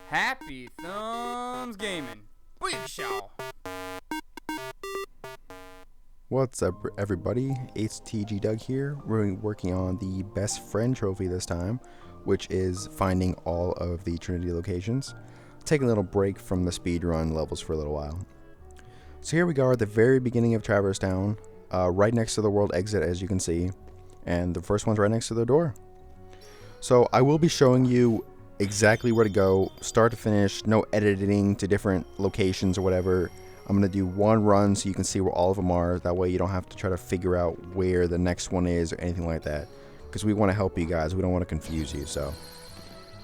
Happy Thumbs Gaming. Booyakashaw. What's up, everybody? HTG Doug here. We're working on the best friend trophy this time, which is finding all of the Trinity locations. Taking a little break from the speedrun levels for a little while. So here we go at the very beginning of Traverse Town, right next to the world exit, as you can see, and the first one's right next to the door. So I will be showing you exactly where to go, start to finish, no editing to different locations or whatever. I'm going to do one run so you can see where all of them are. That way you don't have to try to figure out where the next one is or anything like that. Because we want to help you guys. We don't want to confuse you. So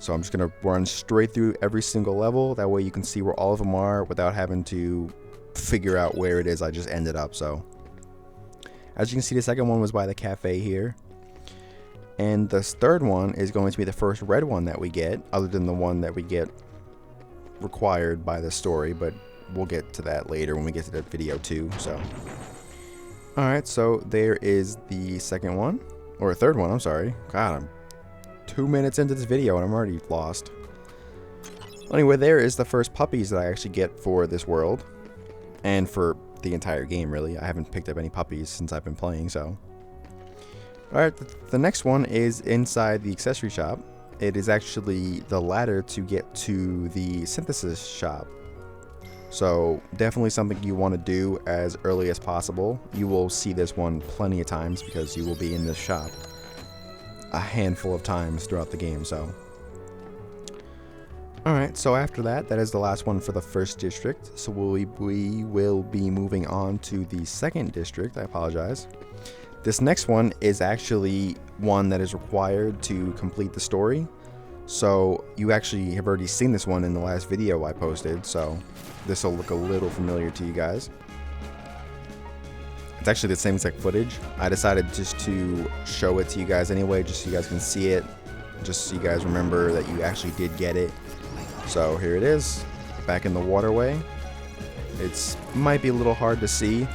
I'm just going to run straight through every single level. That way you can see where all of them are without having to figure out where it is I just ended up. So as you can see, the second one was by the cafe here. And the third one is going to be the first red one that we get, other than the one that we get required by the story, but we'll get to that later when we get to that video too. So alright, so there is the second one, or third one, I'm sorry. God, I'm 2 minutes into this video and I'm already lost. Anyway, there is the first puppies that I actually get for this world, and for the entire game really. I haven't picked up any puppies since I've been playing, so. Alright, the next one is inside the accessory shop. It is actually the ladder to get to the synthesis shop. So definitely something you want to do as early as possible. You will see this one plenty of times because you will be in this shop a handful of times throughout the game. So alright, so after that is the last one for the first district. So we will be moving on to the second district. I apologize. This next one is actually one that is required to complete the story. So you actually have already seen this one in the last video I posted, so this will look a little familiar to you guys. It's actually the same exact footage. I decided just to show it to you guys anyway, just so you guys can see it, just so you guys remember that you actually did get it. So here it is, back in the waterway. It might be a little hard to see,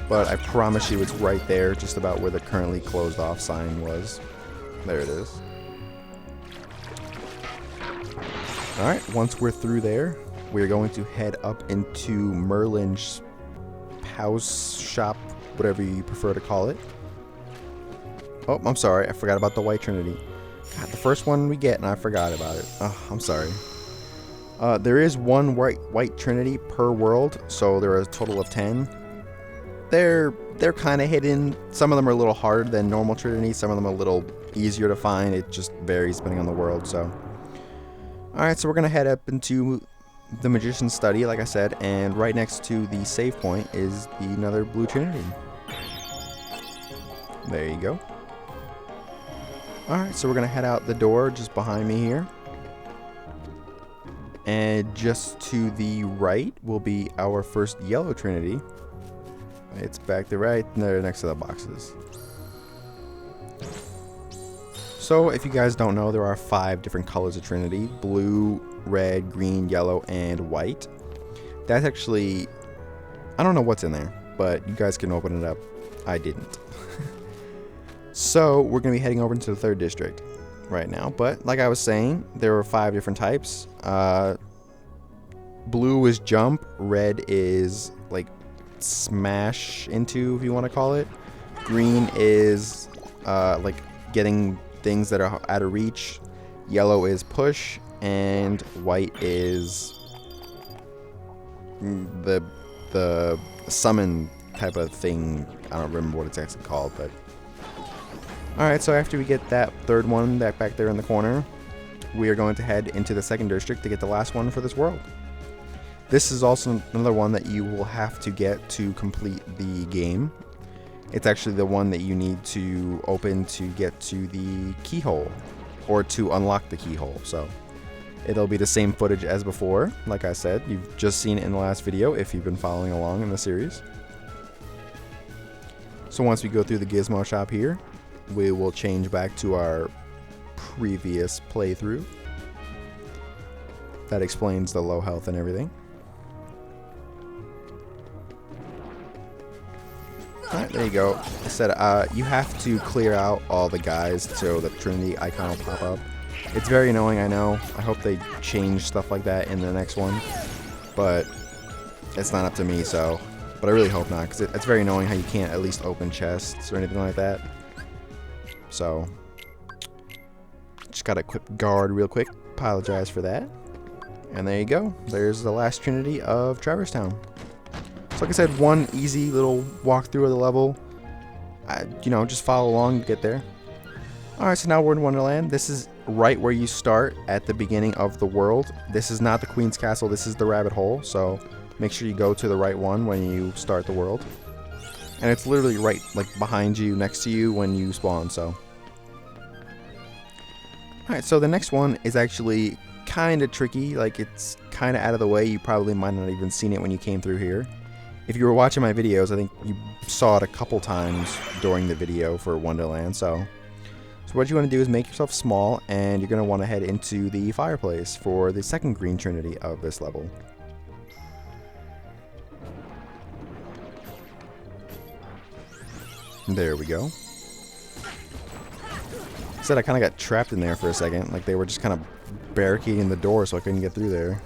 but I promise you it's right there, just about where the currently closed off sign was. There it is. Alright, once we're through there, we're going to head up into Merlin's house, shop, whatever you prefer to call it. Oh, I'm sorry, I forgot about the White Trinity. God, the first one we get and I forgot about it. Oh, I'm sorry. There is one White Trinity per world, so there are a total of 10. They're kind of hidden. Some of them are a little harder than normal Trinities. Some of them are a little easier to find. It just varies depending on the world. So, alright, so we're gonna head up into the Magician's Study, like I said, and right next to the save point is another Blue Trinity. There you go. Alright, so we're gonna head out the door just behind me here, and just to the right will be our first Yellow Trinity. It's back there right there next to the boxes. So if you guys don't know, there are 5 different colors of Trinity: blue, red, green, yellow, and white. That's actually, I don't know what's in there, but you guys can open it up. I didn't. So we're going to be heading over into the third district right now. But like I was saying, there are 5 different types. Blue is jump, red is like smash into, if you want to call it. Green is like getting things that are out of reach. Yellow is push, and white is the summon type of thing. I don't remember what it's actually called, but alright, so after we get that third one that back there in the corner, we are going to head into the second district to get the last one for this world. This is also another one that you will have to get to complete the game. It's actually the one that you need to open to get to the keyhole, or to unlock the keyhole. So it'll be the same footage as before. Like I said, you've just seen it in the last video if you've been following along in the series. So once we go through the gizmo shop here, we will change back to our previous playthrough. That explains the low health and everything. Alright, there you go. I said you have to clear out all the guys so the Trinity icon will pop up. It's very annoying, I know. I hope they change stuff like that in the next one. But it's not up to me, so. But I really hope not, because it's very annoying how you can't at least open chests or anything like that. So, just gotta equip guard real quick. Apologize for that. And there you go. There's the last Trinity of Traverse Town. So like I said, one easy little walkthrough of the level. You know, just follow along to get there. Alright, so now we're in Wonderland. This is right where you start at the beginning of the world. This is not the Queen's Castle, this is the Rabbit Hole. So make sure you go to the right one when you start the world. And it's literally right like behind you, next to you when you spawn, so. Alright, so the next one is actually kind of tricky. Like, it's kind of out of the way. You probably might not have even seen it when you came through here. If you were watching my videos, I think you saw it a couple times during the video for Wonderland, so what you want to do is make yourself small, and you're going to want to head into the fireplace for the second Green Trinity of this level. There we go. Said I kind of got trapped in there for a second, like they were just kind of barricading the door so I couldn't get through there.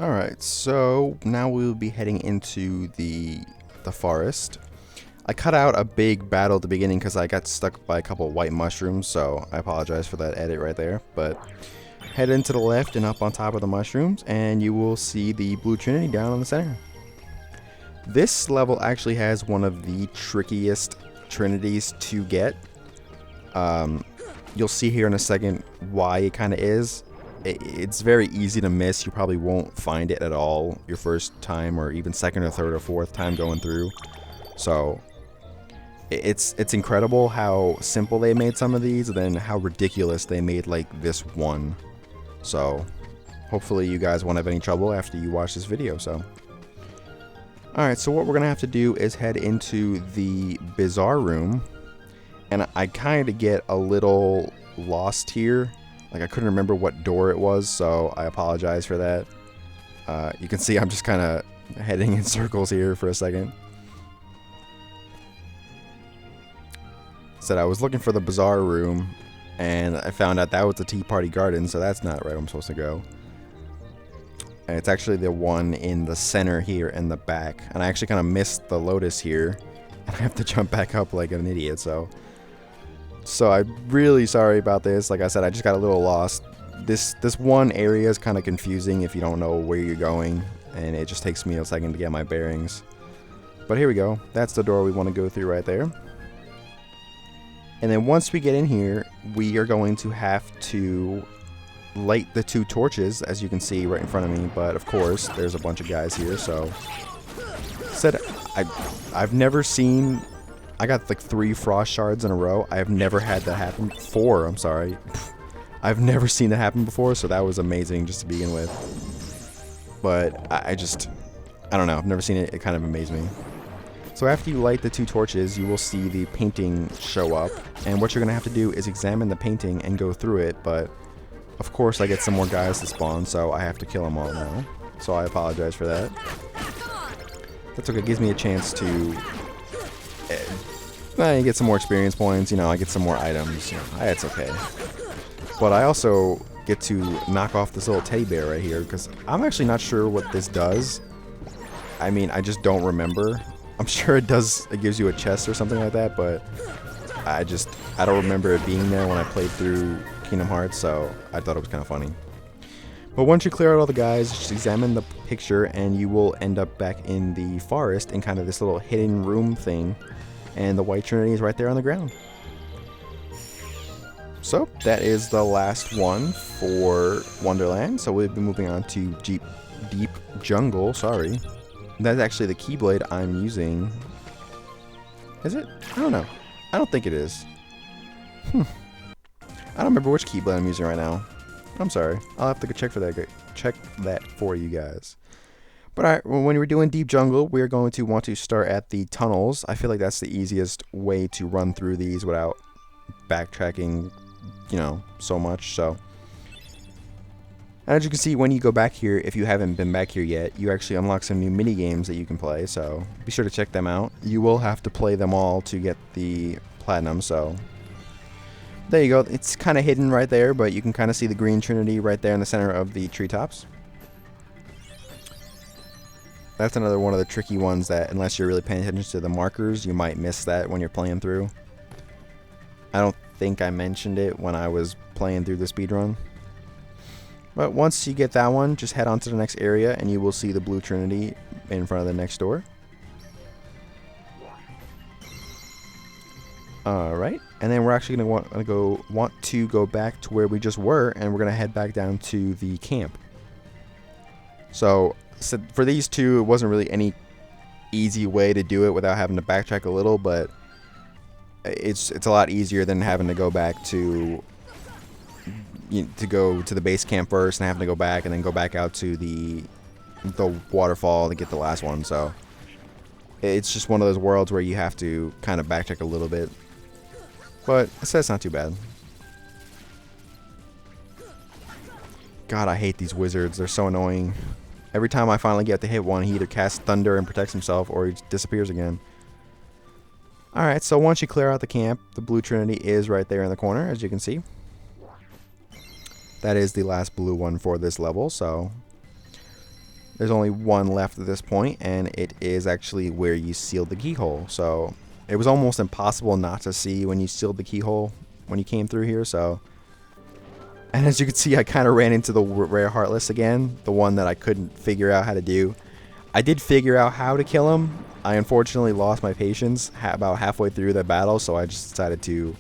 Alright, so now we'll be heading into the forest. I cut out a big battle at the beginning because I got stuck by a couple white mushrooms, so I apologize for that edit right there. But head into the left and up on top of the mushrooms, and you will see the Blue Trinity down in the center. This level actually has one of the trickiest Trinities to get. You'll see here in a second why it kind of is. It's very easy to miss. You probably won't find it at all your first time, or even second or third or fourth time going through. So it's incredible how simple they made some of these, and then how ridiculous they made like this one. So hopefully you guys won't have any trouble after you watch this video. So alright, so what we're gonna have to do is head into the Bizarre Room, and I kind of get a little lost here. Like, I couldn't remember what door it was, so I apologize for that. You can see I'm just kind of heading in circles here for a second. Said I was looking for the Bizarre Room, and I found out that was the Tea Party Garden, so that's not right where I'm supposed to go. And it's actually the one in the center here in the back. And I actually kind of missed the Lotus here, and I have to jump back up like an idiot, so I'm really sorry about this. Like I said, I just got a little lost. This one area is kind of confusing if you don't know where you're going, and it just takes me a second to get my bearings. But here we go. That's the door we want to go through right there. And then once we get in here, we are going to have to light the two torches, as you can see right in front of me. But of course, there's a bunch of guys here, so I've never seen. I got like 3 frost shards in a row. I have never had that happen. 4, I'm sorry. I've never seen that happen before, so that was amazing just to begin with. But I don't know. I've never seen it. It kind of amazed me. So after you light the 2 torches, you will see the painting show up. And what you're going to have to do is examine the painting and go through it. But of course, I get some more guys to spawn, so I have to kill them all now. So I apologize for that. That's okay. It gives me a chance to you get some more experience points, you know, I get some more items, you know, it's okay. But I also get to knock off this little teddy bear right here, because I'm actually not sure what this does. I mean, I just don't remember. I'm sure it gives you a chest or something like that, but I don't remember it being there when I played through Kingdom Hearts, so I thought it was kind of funny. But once you clear out all the guys, just examine the picture, and you will end up back in the forest in kind of this little hidden room thing. And the White Trinity is right there on the ground. So that is the last one for Wonderland. So we'll be moving on to Deep Jungle. Sorry. That's actually the Keyblade I'm using. Is it? I don't know. I don't think it is. I don't remember which Keyblade I'm using right now. I'm sorry. I'll have to go check that for you guys. But alright, when we're doing Deep Jungle, we're going to want to start at the tunnels. I feel like that's the easiest way to run through these without backtracking, you know, so much. So, and as you can see, when you go back here, if you haven't been back here yet, you actually unlock some new mini games that you can play. So be sure to check them out. You will have to play them all to get the platinum, so there you go. It's kind of hidden right there, but you can kind of see the Green Trinity right there in the center of the treetops. That's another one of the tricky ones that, unless you're really paying attention to the markers, you might miss that when you're playing through. I don't think I mentioned it when I was playing through the speedrun. But once you get that one, just head on to the next area and you will see the Blue Trinity in front of the next door. Alright, and then we're actually going to want to go back to where we just were, and we're going to head back down to the camp. So for these two, it wasn't really any easy way to do it without having to backtrack a little, but it's a lot easier than having to go back to go to the base camp first and having to go back and then go back out to the waterfall to get the last one. So it's just one of those worlds where you have to kind of backtrack a little bit. But I said it's not too bad. God, I hate these wizards. They're so annoying. Every time I finally get to hit one, he either casts thunder and protects himself, or he disappears again. Alright, so once you clear out the camp, the Blue Trinity is right there in the corner, as you can see. That is the last blue one for this level, so there's only one left at this point, and it is actually where you sealed the keyhole. So it was almost impossible not to see when you sealed the keyhole when you came through here. So, and as you can see, I kind of ran into the rare Heartless again, the one that I couldn't figure out how to do. I did figure out how to kill him. I unfortunately lost my patience about halfway through the battle, so I just decided to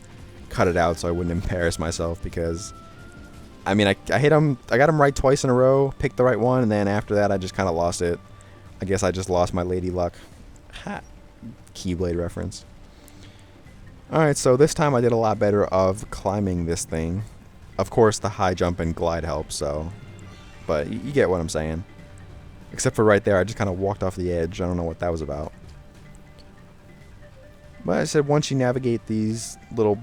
cut it out so I wouldn't embarrass myself, because I mean, I hit him, I got him right twice in a row, picked the right one, and then after that I just kind of lost it. I guess I just lost my lady luck. Ha! Keyblade reference. Alright, so this time I did a lot better of climbing this thing. Of course, the high jump and glide help, so, but you get what I'm saying. Except for right there, I just kind of walked off the edge. I don't know what that was about. But I said once you navigate these little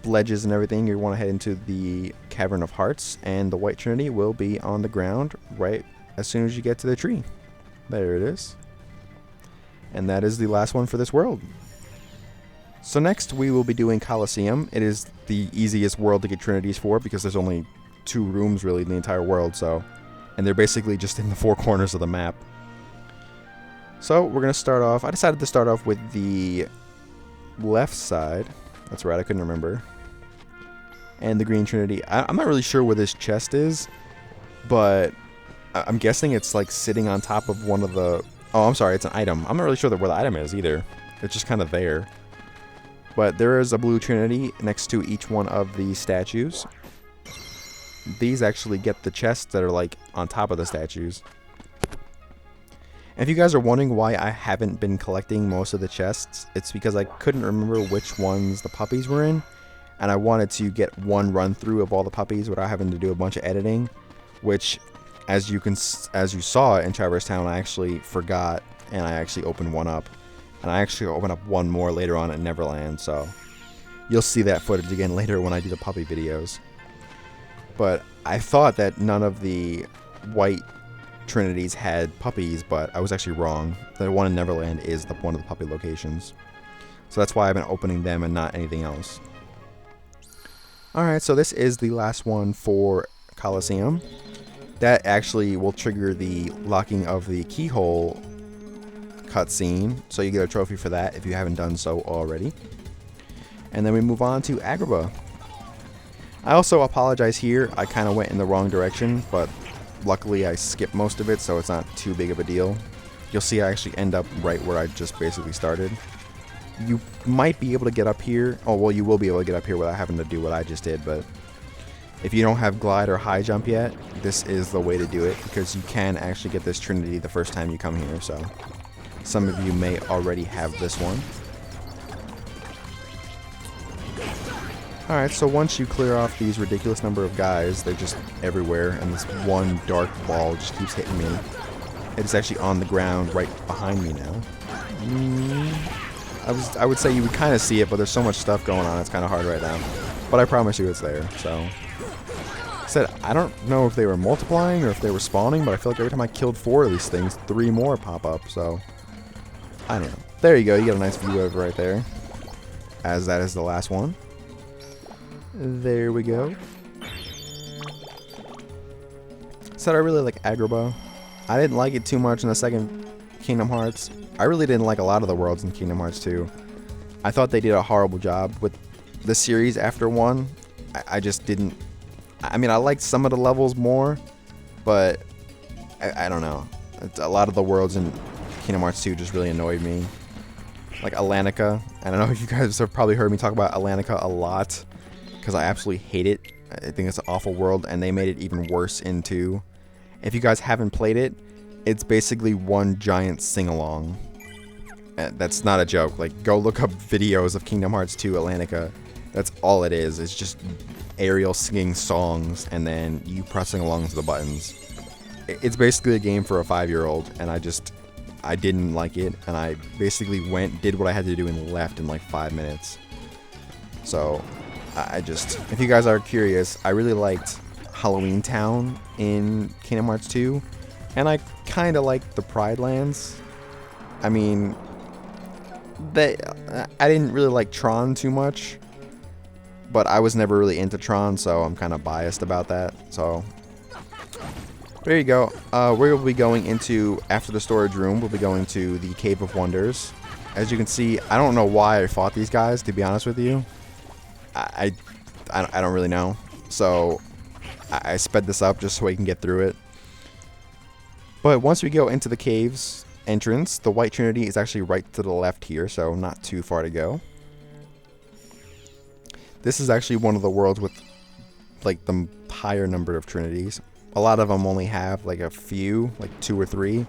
ledges and everything, you want to head into the Cavern of Hearts, and the White Trinity will be on the ground right as soon as you get to the tree. There it is. And that is the last one for this world. So next we will be doing Coliseum. It is the easiest world to get Trinities for, because there's only 2 rooms really in the entire world, so, and they're basically just in the 4 corners of the map. So we're going to start off, I decided to start off with the left side. That's right, I couldn't remember. And the Green Trinity. I'm not really sure where this chest is, but I'm guessing it's like sitting on top of one of the... Oh, I'm sorry, it's an item. I'm not really sure where the item is either. It's just kind of there. But there is a Blue Trinity next to each one of the statues. These actually get the chests that are like on top of the statues. And if you guys are wondering why I haven't been collecting most of the chests, it's because I couldn't remember which ones the puppies were in, and I wanted to get one run through of all the puppies without having to do a bunch of editing, which, as you saw in Traverse Town, I actually forgot, and I actually opened one up, and I actually opened up one more later on at Neverland, so you'll see that footage again later when I do the puppy videos. But I thought that none of the White Trinities had puppies, but I was actually wrong. The one in Neverland is one of the puppy locations. So that's why I've been opening them and not anything else. Alright, so this is the last one for Coliseum. That actually will trigger the locking of the keyhole cutscene, so you get a trophy for that if you haven't done so already. And then we move on to Agrabah. I also apologize here, I kind of went in the wrong direction, but luckily I skipped most of it, so it's not too big of a deal. You'll see I actually end up right where I just basically started. You might be able to get up here. Oh, well, you will be able to get up here without having to do what I just did, but if you don't have glide or high jump yet, this is the way to do it, because you can actually get this Trinity the first time you come here, so some of you may already have this one. Alright, so once you clear off these ridiculous number of guys, they're just everywhere, and this one dark ball just keeps hitting me. It's actually on the ground right behind me now. I would say you would kind of see it, but there's so much stuff going on, it's kind of hard right now. But I promise you it's there, so. I don't know if they were multiplying or if they were spawning, but I feel like every time I killed 4 of these things, 3 more pop up, so. I don't know. There you go, you get a nice view of it right there. as that is the last one. There we go. Said I really like Agrabah. I didn't like it too much in the second Kingdom Hearts. I really didn't like a lot of the worlds in Kingdom Hearts 2. I thought they did a horrible job with the series after 1. I just didn't... I mean, I liked some of the levels more, but I don't know. A lot of the worlds in Kingdom Hearts 2 just really annoyed me. Like Atlantica. I don't know if you guys have probably heard me talk about Atlantica a lot, because I absolutely hate it. I think it's an awful world, and they made it even worse in 2. If you guys haven't played it, it's basically one giant sing-along. That's not a joke. Like, go look up videos of Kingdom Hearts 2 Atlantica. That's all it is. It's just Ariel singing songs and then you pressing along to the buttons. It's basically a game for a 5-year-old, and I didn't like it, and I basically did what I had to do and left in like 5 minutes. So, if you guys are curious, I really liked Halloween Town in Kingdom Hearts 2, and I kind of liked the Pride Lands. I mean, I didn't really like Tron too much, but I was never really into Tron, so I'm kind of biased about that. So there you go. We'll be going into, after the storage room, we'll be going to the Cave of Wonders. As you can see, I don't know why I fought these guys, to be honest with you. I don't really know. So I sped this up just so we can get through it. But once we go into the caves entrance, the White Trinity is actually right to the left here, so not too far to go. This is actually one of the worlds with like the higher number of Trinities. A lot of them only have like a few, like 2 or 3,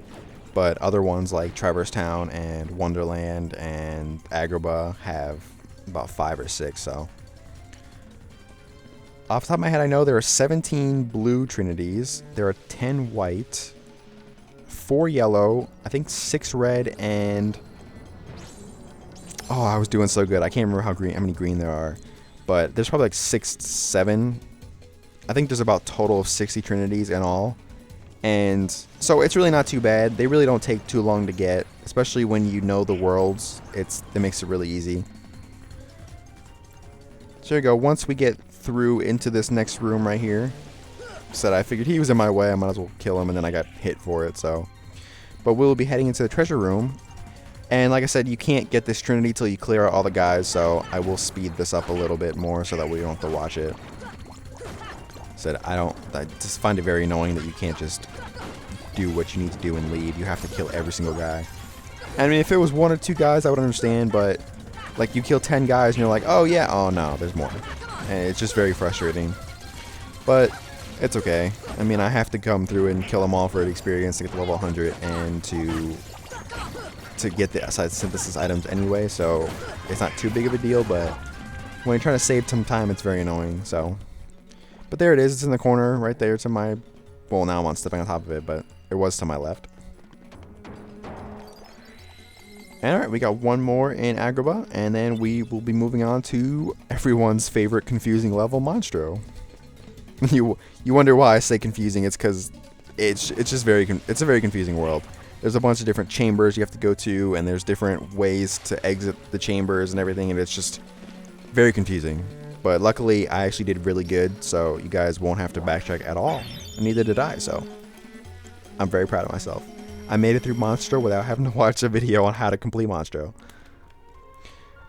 but other ones like Traverse Town and Wonderland and Agrabah have about 5 or 6. So off the top of my head, I know there are 17 Blue Trinities, there are 10 White, 4 Yellow, I think 6 Red, and oh, I was doing so good. I can't remember how many green there are, but there's probably like 6, 7. I think there's about a total of 60 Trinities in all. And so it's really not too bad. They really don't take too long to get, especially when you know the worlds. It makes it really easy. So there you go. Once we get through into this next room right here, I figured he was in my way, I might as well kill him, and then I got hit for it. So, but we'll be heading into the treasure room. And like I said, you can't get this Trinity till you clear out all the guys, so I will speed this up a little bit more so that we don't have to watch it. I just find it very annoying that you can't just do what you need to do and leave. You have to kill every single guy. I mean, if it was 1 or 2 guys, I would understand, but like you kill 10 guys and you're like, oh yeah, oh no, there's more. And it's just very frustrating. But it's okay. I mean, I have to come through and kill them all for the experience to get to level 100 and to get the synthesis items anyway, so it's not too big of a deal, but when you're trying to save some time, it's very annoying. So, but there it is. It's in the corner right there to my, well, now I'm stepping on top of it, but it was to my left. And alright, we got one more in Agrabah, and then we will be moving on to everyone's favorite confusing level, Monstro. You wonder why I say confusing. It's because it's just it's a very confusing world. There's a bunch of different chambers you have to go to, and there's different ways to exit the chambers and everything, and it's just very confusing. But luckily, I actually did really good, so you guys won't have to backtrack at all. And neither did I, so I'm very proud of myself. I made it through Monstro without having to watch a video on how to complete Monstro.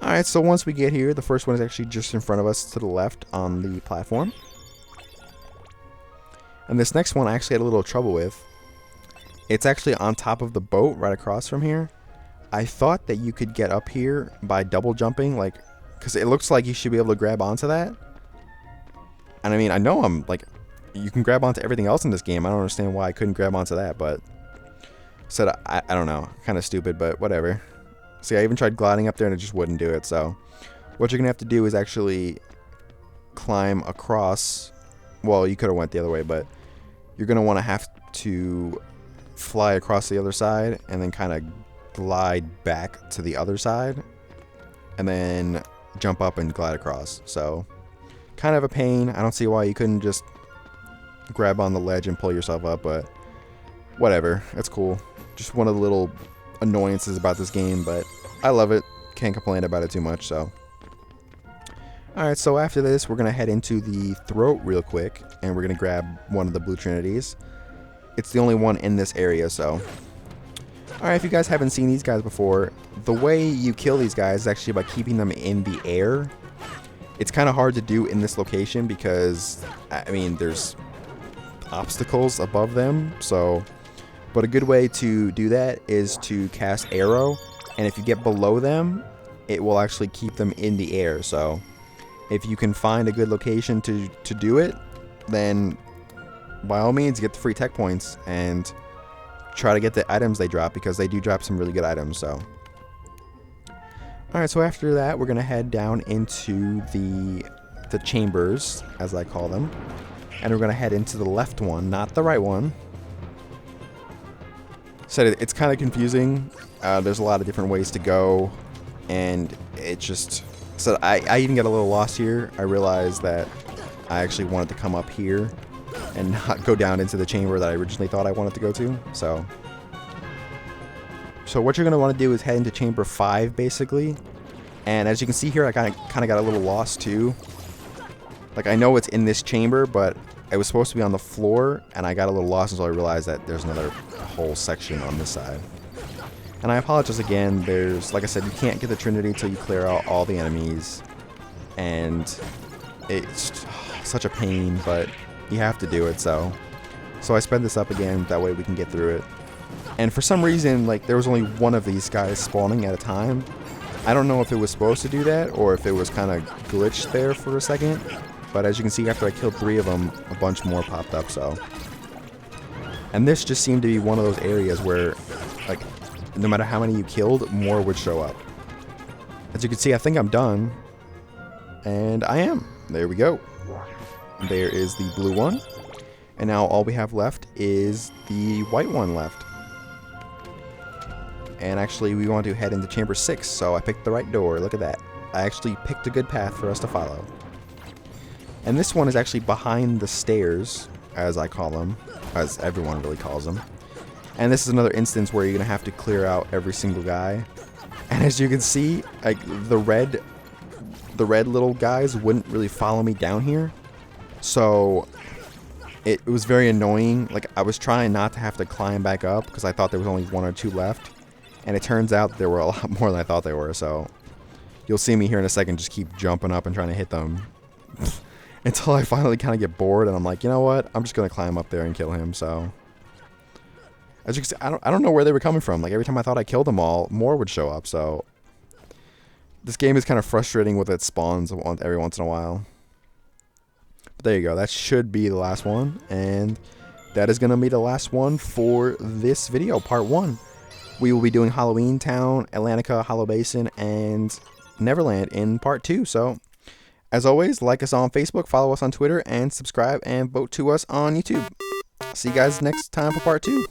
Alright, so once we get here, the first one is actually just in front of us to the left on the platform. And this next one I actually had a little trouble with. It's actually on top of the boat right across from here. I thought that you could get up here by double jumping, like, because it looks like you should be able to grab onto that. And I mean, I know you can grab onto everything else in this game. I don't understand why I couldn't grab onto that, but I don't know, kind of stupid, but whatever. See, I even tried gliding up there and it just wouldn't do it. So what you're gonna have to do is actually climb across. Well, you could have went the other way, but you're gonna want to have to fly across the other side and then kind of glide back to the other side and then jump up and glide across. So kind of a pain. I don't see why you couldn't just grab on the ledge and pull yourself up, but whatever, it's cool. Just one of the little annoyances about this game, but I love it. Can't complain about it too much. So Alright, so after this, we're going to head into the throat real quick, and we're going to grab one of the Blue Trinities. It's the only one in this area, so... Alright, if you guys haven't seen these guys before, the way you kill these guys is actually by keeping them in the air. It's kind of hard to do in this location because, I mean, there's obstacles above them, so... But a good way to do that is to cast arrow, and if you get below them, it will actually keep them in the air, so... If you can find a good location to do it, then by all means get the free tech points and try to get the items they drop, because they do drop some really good items. So, alright, so after that we're gonna head down into the chambers, as I call them, and we're gonna head into the left one, not the right one. So it's kind of confusing. There's a lot of different ways to go, and it just... So I even get a little lost here. I realized that I actually wanted to come up here and not go down into the chamber that I originally thought I wanted to go to. So what you're going to want to do is head into chamber 5, basically. And as you can see here, I kind of got a little lost too. Like, I know it's in this chamber, but it was supposed to be on the floor, and I got a little lost until I realized that there's another whole section on this side. And I apologize again, there's, like I said, you can't get the Trinity until you clear out all the enemies. And it's such a pain, but you have to do it, so I sped this up again, that way we can get through it. And for some reason, like, there was only one of these guys spawning at a time. I don't know if it was supposed to do that, or if it was kind of glitched there for a second. But as you can see, after I killed 3 of them, a bunch more popped up, so. And this just seemed to be one of those areas where, like, no matter how many you killed, more would show up. As you can see, I think I'm done. And I am. There we go. There is the blue one. And now all we have left is the white one left. And actually, we want to head into chamber 6, so I picked the right door. Look at that. I actually picked a good path for us to follow. And this one is actually behind the stairs, as I call them, as everyone really calls them. And this is another instance where you're going to have to clear out every single guy. And as you can see, like, the red little guys wouldn't really follow me down here. So it was very annoying. Like, I was trying not to have to climb back up because I thought there was only 1 or 2 left. And it turns out there were a lot more than I thought there were. So you'll see me here in a second just keep jumping up and trying to hit them. Until I finally kind of get bored and I'm like, you know what? I'm just going to climb up there and kill him, so... As you can see, I don't know where they were coming from. Like, every time I thought I killed them all, more would show up, so... This game is kind of frustrating with its spawns every once in a while. But there you go. That should be the last one. And that is going to be the last one for this video, part 1. We will be doing Halloween Town, Atlantica, Hollow Bastion, and Neverland in part 2, so... As always, like us on Facebook, follow us on Twitter, and subscribe and vote to us on YouTube. See you guys next time for part 2.